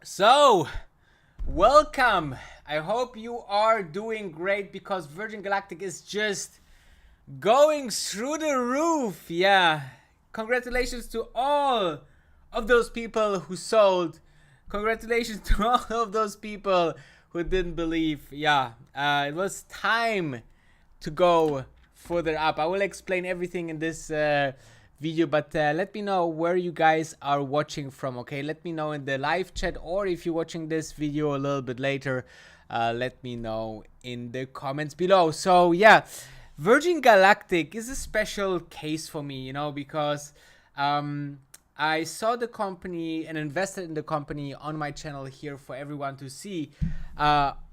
So, welcome. I hope you are doing great because Virgin Galactic is just going through the roof. Yeah. Congratulations to all of those people who sold. Congratulations to all of those people who didn't believe. Yeah. It was time to go further up. I will explain everything in this video, but let me know where you guys are watching from. Okay, let me know in the live chat, or if you're watching this video a little bit later, let me know in the comments below. So yeah, Virgin Galactic is a special case for me, because I saw the company and invested in the company on my channel here for everyone to see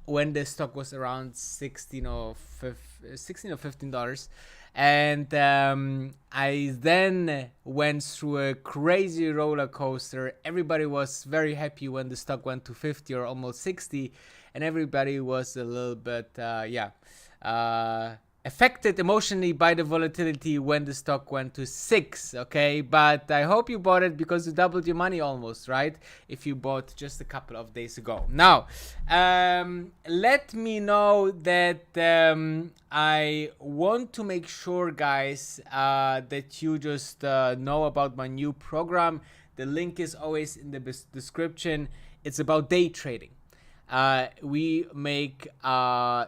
when the stock was around 16 or $15. And I then went through a crazy roller coaster. Everybody was very happy when the stock went to 50 or almost 60, and everybody was a little bit affected emotionally by the volatility when the stock went to 6. Okay, but I hope you bought it because you doubled your money almost, right? If you bought just a couple of days ago. Now let me know that I want to make sure, guys, that you just know about my new program. The link is always in the description. It's about day trading. We make a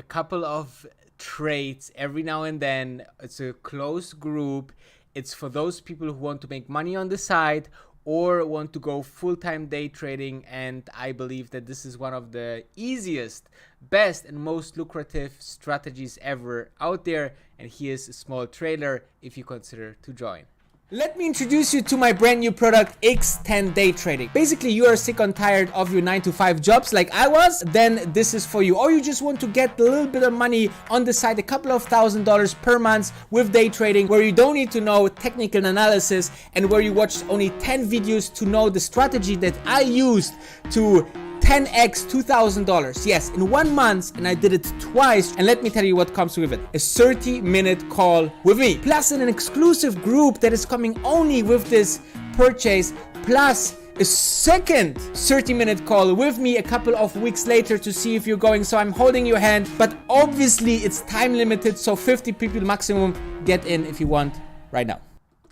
couple of trades every now and then. It's a closed group. It's for those people who want to make money on the side or want to go full-time day trading, and I believe that this is one of the easiest, best, and most lucrative strategies ever out there. And here's a small trailer if you consider to join. Let me introduce you to my brand new product, X10 Day Trading. Basically, you are sick and tired of your 9-to-5 jobs like I was, then this is for you. Or you just want to get a little bit of money on the side, a couple of $1,000s per month with day trading, where you don't need to know technical analysis and where you watch only 10 videos to know the strategy that I used to 10x $2,000. Yes, in 1 month, and I did it twice. And let me tell you what comes with it: a 30-minute call with me, plus an exclusive group that is coming only with this purchase, plus a second 30-minute call with me a couple of weeks later to see if you're going. So I'm holding your hand, but obviously it's time limited, so 50 people maximum. Get in if you want right now.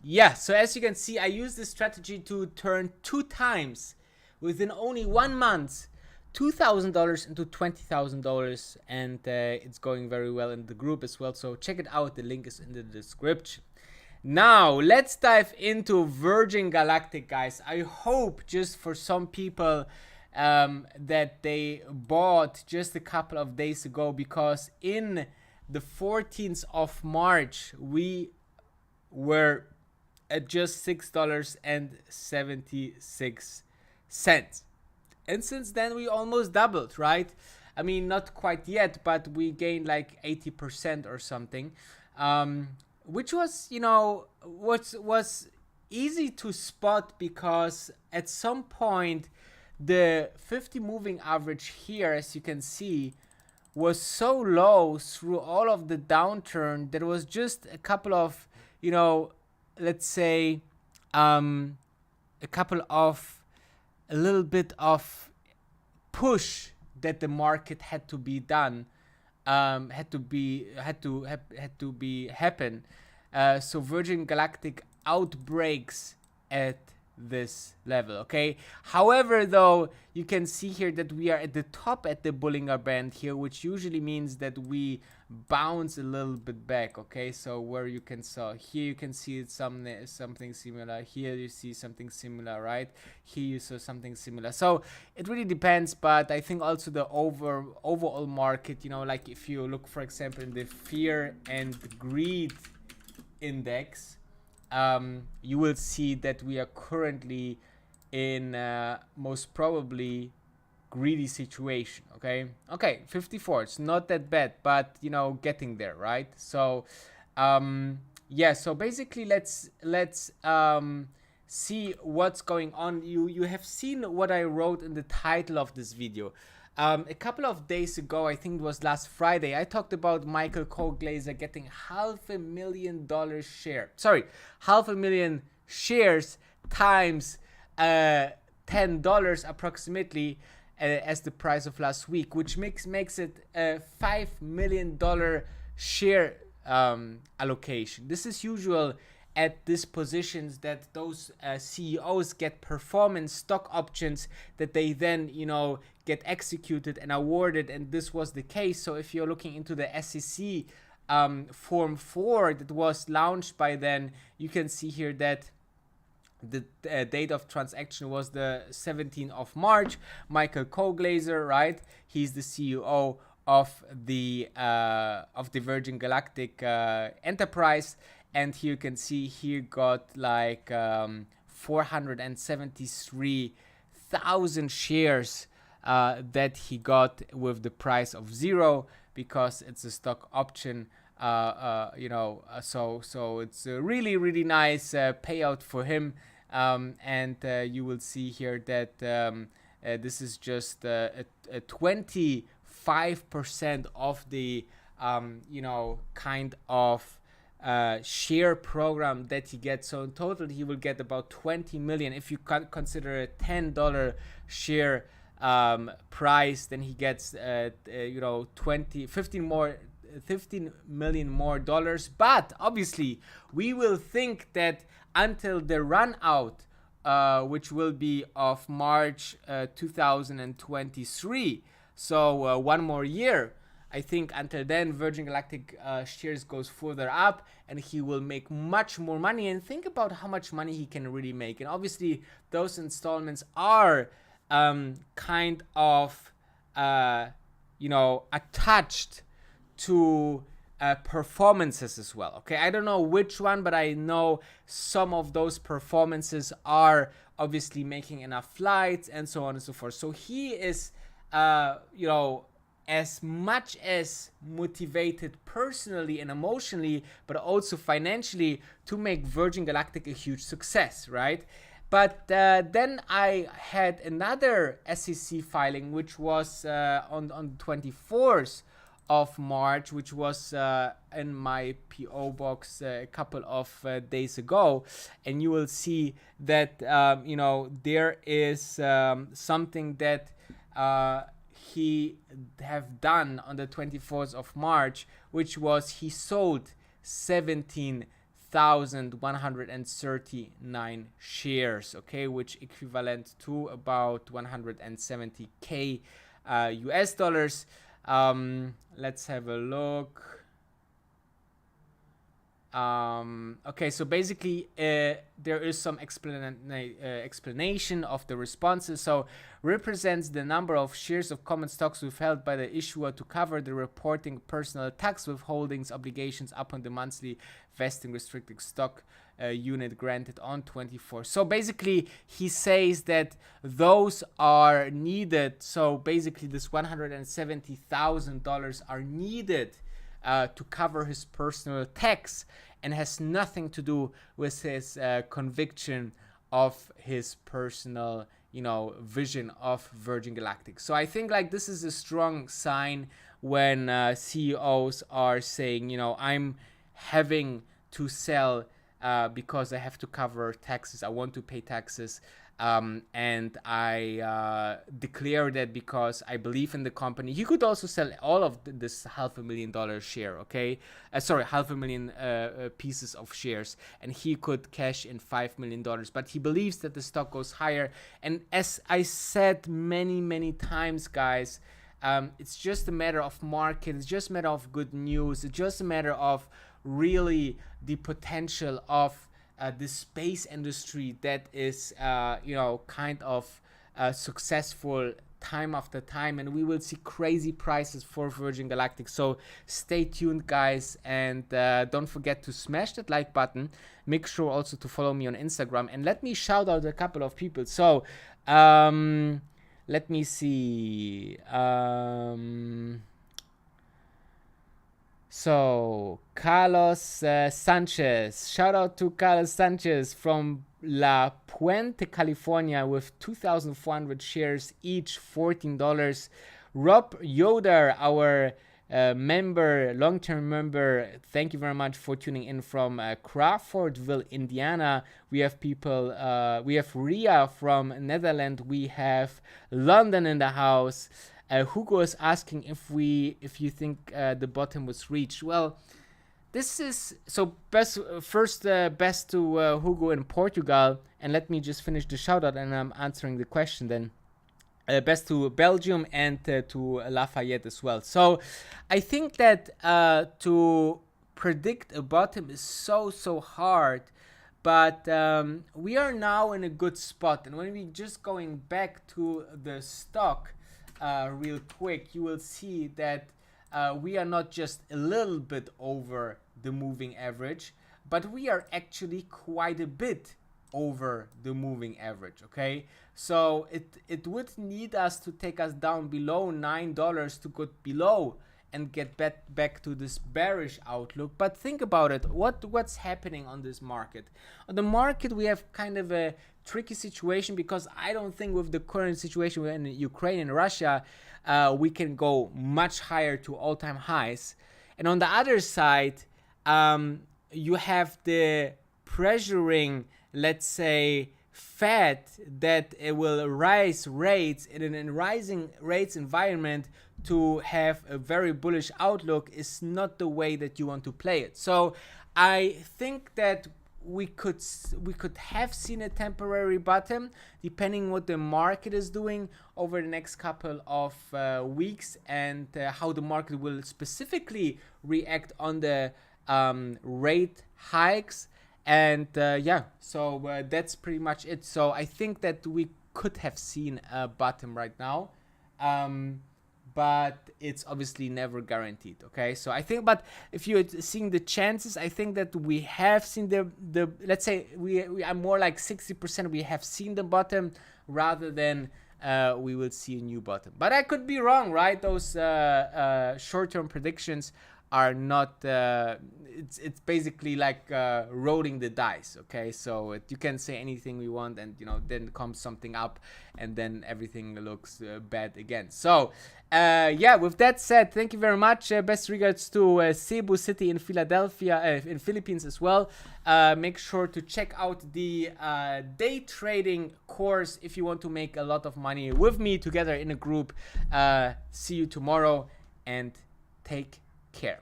Yeah, so as you can see, I use this strategy to turn 2 times within only 1 month, $2,000 into $20,000, and it's going very well in the group as well. So check it out. The link is in the description. Now let's dive into Virgin Galactic, guys. I hope just for some people that they bought just a couple of days ago, because in the 14th of March we were at just $6.76. And since then we almost doubled, right? I mean, not quite yet, but we gained like 80% or something, which was, was easy to spot, because at some point the 50 moving average here, as you can see, was so low through all of the downturn that it was just a couple of, let's say a little bit of push that the market had to be done, had to be happen. So Virgin Galactic outbreaks at this level. Okay, however, though, you can see here that we are at the top at the Bollinger Band here, which usually means that we bounce a little bit back. Okay, so where you can saw here, you can see something similar. Here you see something similar, right? Here you saw something similar. So it really depends, but I think also the overall market, like if you look, for example, in the fear and greed index, you will see that we are currently in most probably greedy situation. Okay, 54, it's not that bad, but getting there, right? So yeah, so basically let's see what's going on. You have seen what I wrote in the title of this video. A couple of days ago, I think it was last Friday, I talked about Michael Colglazier getting $500,000 share. Sorry, 500,000 shares times 10 $10 approximately as the price of last week, which makes it a $5 million share allocation. This is usual at these positions, that those CEOs get performance stock options that they then, you know, get executed and awarded, and this was the case. So if you're looking into the SEC Form 4 that was launched by then, you can see here that the date of transaction was the 17th of March. Michael Colglazier, right? He's the CEO of the Virgin Galactic enterprise, and here you can see he got like 473,000 shares that he got with the price of 0, because it's a stock option. You know, so it's a really nice payout for him. And you will see here that this is just a 25% of the you know, kind of share program that he gets. So in total he will get about 20 million. If you consider a $10 share price, then he gets you know, 15 million more dollars. But obviously we will think that until the run out, which will be of March 2023, so 1 more year, I think until then Virgin Galactic shares goes further up, and he will make much more money. And think about how much money he can really make. And obviously those installments are kind of you know, attached to performances as well. Okay, I don't know which one, but I know some of those performances are obviously making enough flights and so on and so forth. So he is you know, as much as motivated personally and emotionally, but also financially, to make Virgin Galactic a huge success, right? But then I had another SEC filing, which was on the 24th of March, which was in my PO box a couple of days ago, and you will see that you know, there is something that he have done on the 24th of March, which was he sold 17,139 shares, okay, which equivalent to about 170k US dollars. Let's have a look. Okay, so basically there is some explanation of the responses. So represents the number of shares of common stocks withheld by the issuer to cover the reporting personal tax withholdings obligations upon the monthly vesting restricted stock unit granted on 24. So basically he says that those are needed. So basically this $170,000 are needed to cover his personal tax, and has nothing to do with his conviction of his personal, you know, vision of Virgin Galactic. So I think like this is a strong sign when CEOs are saying, you know, I'm having to sell because I have to cover taxes. I want to pay taxes. And I declare that because I believe in the company. He could also sell all of this $500,000 share, okay? Sorry, 500,000 pieces of shares, and he could cash in $5 million. But he believes that the stock goes higher. And as I said many times, guys, it's just a matter of market. It's just a matter of good news. It's just a matter of really the potential of the space industry that is, you know, kind of successful time after time, and we will see crazy prices for Virgin Galactic. So stay tuned, guys, and don't forget to smash that like button. Make sure also to follow me on Instagram, and let me shout out a couple of people. So let me see. So Carlos Sanchez, shout out to Carlos Sanchez from La Puente, California, with 2,400 shares each, $14. Rob Yoder, our member, long-term member, thank you very much for tuning in from Crawfordville, Indiana. We have people, we have Ria from Netherlands, we have London in the house. Hugo is asking if you think the bottom was reached. Well, this is so best to Hugo in Portugal, and let me just finish the shout out and I'm answering the question then. Best to Belgium and to Lafayette as well. So I think that to predict a bottom is so hard, but we are now in a good spot. And when we just going back to the stock real quick, you will see that we are not just a little bit over the moving average, but we are actually quite a bit over the moving average. Okay, so it would need us to take us down below $9 to go below and get back to this bearish outlook. But think about it, what's happening on this market? On the market we have kind of a tricky situation, because I don't think with the current situation in Ukraine and Russia we can go much higher to all-time highs. And on the other side you have the pressuring, let's say, Fed, that it will rise rates in a rising rates environment to have a very bullish outlook is not the way that you want to play it. So I think that we could have seen a temporary bottom depending what the market is doing over the next couple of weeks, and how the market will specifically react on the rate hikes. And yeah, so that's pretty much it. So I think that we could have seen a bottom right now, but it's obviously never guaranteed. Okay, so I think, but if you're seeing the chances, I think that we have seen the let's say we are more like 60% we have seen the bottom, rather than we will see a new bottom. But I could be wrong, right? Those short-term predictions are not it's basically like rolling the dice. Okay, so you can say anything we want, and then comes something up and then everything looks bad again. So yeah, with that said, thank you very much. Best regards to Cebu City in Philadelphia, in Philippines as well. Make sure to check out the day trading course if you want to make a lot of money with me together in a group. See you tomorrow and take care.